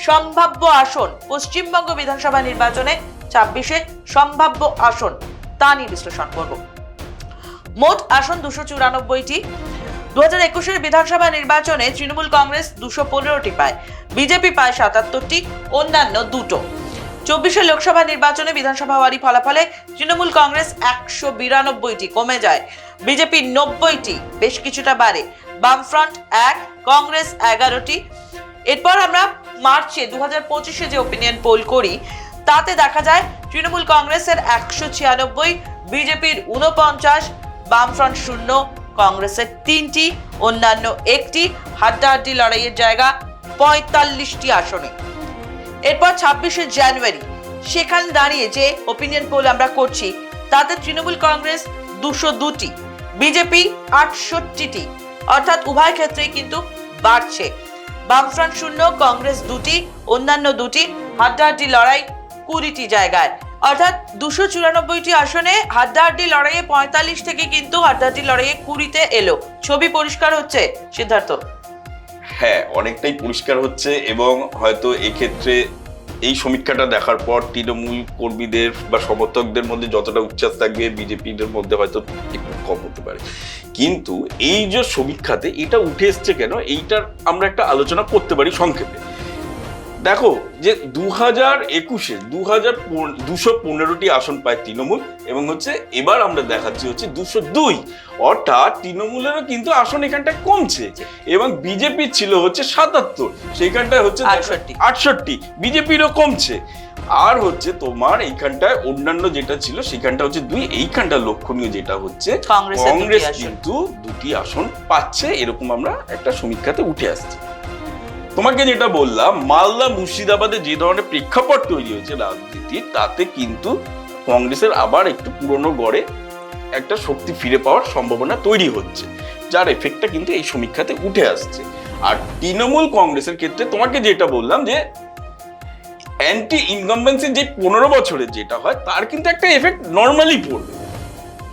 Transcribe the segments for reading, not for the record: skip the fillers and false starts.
সম্ভাব্য আসন পশ্চিমবঙ্গ বিধানসভা নির্বাচনে 26-এ সম্ভাব্য আসন তা নিয়ে বিশ্লেষণ করব। মোট আসন 294টি। 2021-এর বিধানসভা নির্বাচনে তৃণমূল কংগ্রেস 215টি পায়, বিজেপি পায় 77টি, অন্যান্য দুটো। 24-এর লোকসভা নির্বাচনে বিধানসভা ওয়ারি ফলাফলে তৃণমূল কংগ্রেস 192টি কমে যায়, বিজেপি 90টি বেশ কিছুটা বাড়ে, বামফ্রন্ট 1, কংগ্রেস 11টি। এরপর আমরা মার্চে 2025-এ যে ওপিনিয়ন পোল করি তাতে দেখা যায় তৃণমূল কংগ্রেসের 196, বিজেপির 49, বামফ্রন্ট 0, কংগ্রেসের 3টি, অন্যান্য 1টি, হাড্ডাহাড্ডি লড়াইয়ের জায়গা 45টি আসনে। এরপর 26শে জানুয়ারি সেখানে দাঁড়িয়ে যে ওপিনিয়ন পোল আমরা করছি তাতে তৃণমূল কংগ্রেস 202টি, বিজেপি 68টি, অর্থাৎ উভয় ক্ষেত্রেই কিন্তু বাড়ছে। বামফ্রন্ট 0, কংগ্রেস 2টি, অন্যান্য 2টি, হাড্ডাহাড্ডি লড়াই 20টি জায়গায়, অর্থাৎ 294টি আসনে হাড্ডাহাড্ডি লড়াইয়ে 45 থেকে কিন্তু হাড্ডাহাড্ডি লড়াইয়ে 20তে এলো। ছবি পরিষ্কার হচ্ছে সিদ্ধার্থ? হ্যাঁ, অনেকটাই পরিষ্কার হচ্ছে এবং হয়তো এক্ষেত্রে এই সমীক্ষাটা দেখার পর তৃণমূল কর্মীদের বা সমর্থকদের মধ্যে যতটা উচ্ছ্বাস থাকবে বিজেপির মধ্যে হয়তো একটু কম হতে পারে। কিন্তু এই যে সমীক্ষাতে এটা উঠে এসছে কেন, এইটার আমরা একটা আলোচনা করতে পারি সংক্ষেপে। দেখো যে 2021-এ 215টি আসন পায় তৃণমূল এবং হচ্ছে এবার আমরা দেখাচ্ছি হচ্ছে 202, অর্থাৎ তৃণমূলেরও কিন্তু আসন এখানটায় কমছে এবং বিজেপির ছিল হচ্ছে 77, সেইখানটায় হচ্ছে 68, বিজেপিরও কমছে। আর হচ্ছে তোমার এইখানটায় অন্যান্য যেটা ছিল সেখানটা হচ্ছে 2, এইখানটা লক্ষণীয় যেটা হচ্ছে কংগ্রেস কিন্তু 2টি আসন পাচ্ছে, এরকম আমরা একটা সমীক্ষাতে উঠে আসছে। তোমাকে যেটা বললাম, মালদা মুর্শিদাবাদে যে ধরনের প্রেক্ষাপট তৈরি হয়েছে রাজনীতি, তাতে কিন্তু কংগ্রেসের আবার একটু পুরনো গড়ে একটা শক্তি ফিরে পাওয়ার সম্ভাবনা তৈরি হচ্ছে, যার এফেক্টটা কিন্তু এই সমীক্ষাতে উঠে আসছে। আর তৃণমূল কংগ্রেসের ক্ষেত্রে তোমাকে যেটা বললাম যে অ্যান্টি ইনকামবেন্সি যে 15 বছরের যেটা হয় তার কিন্তু একটা এফেক্ট নর্মালি পড়বে,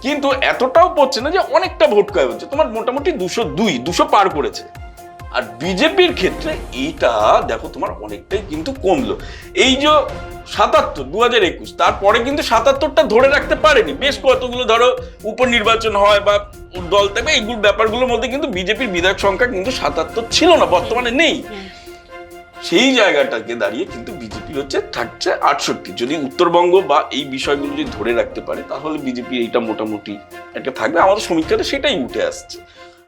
কিন্তু এতটাও পড়ছে না যে অনেকটা ভোট ক্ষয় হচ্ছে। তোমার মোটামুটি 200 পার করেছে। আর বিজেপির ক্ষেত্রে এইটা দেখো তোমার অনেকটাই কিন্তু কমলো। এই যে 77 2021, তারপরে কিন্তু 77টা ধরে রাখতে পারেনি, বেশ কতগুলো ধরো উপনির্বাচন হয় বা দল থেকে এইগুলো ব্যাপারগুলোর মধ্যে কিন্তু বিজেপির বিধায়ক সংখ্যা কিন্তু 77 ছিল না, বর্তমানে নেই। সেই জায়গাটাকে দাঁড়িয়ে কিন্তু বিজেপি হচ্ছে থাকছে 68। যদি উত্তরবঙ্গ বা এই বিষয়গুলো যদি ধরে রাখতে পারে তাহলে বিজেপি এইটা মোটামুটি একটা থাকবে, আমাদের সমীক্ষাতে সেটাই উঠে আসছে।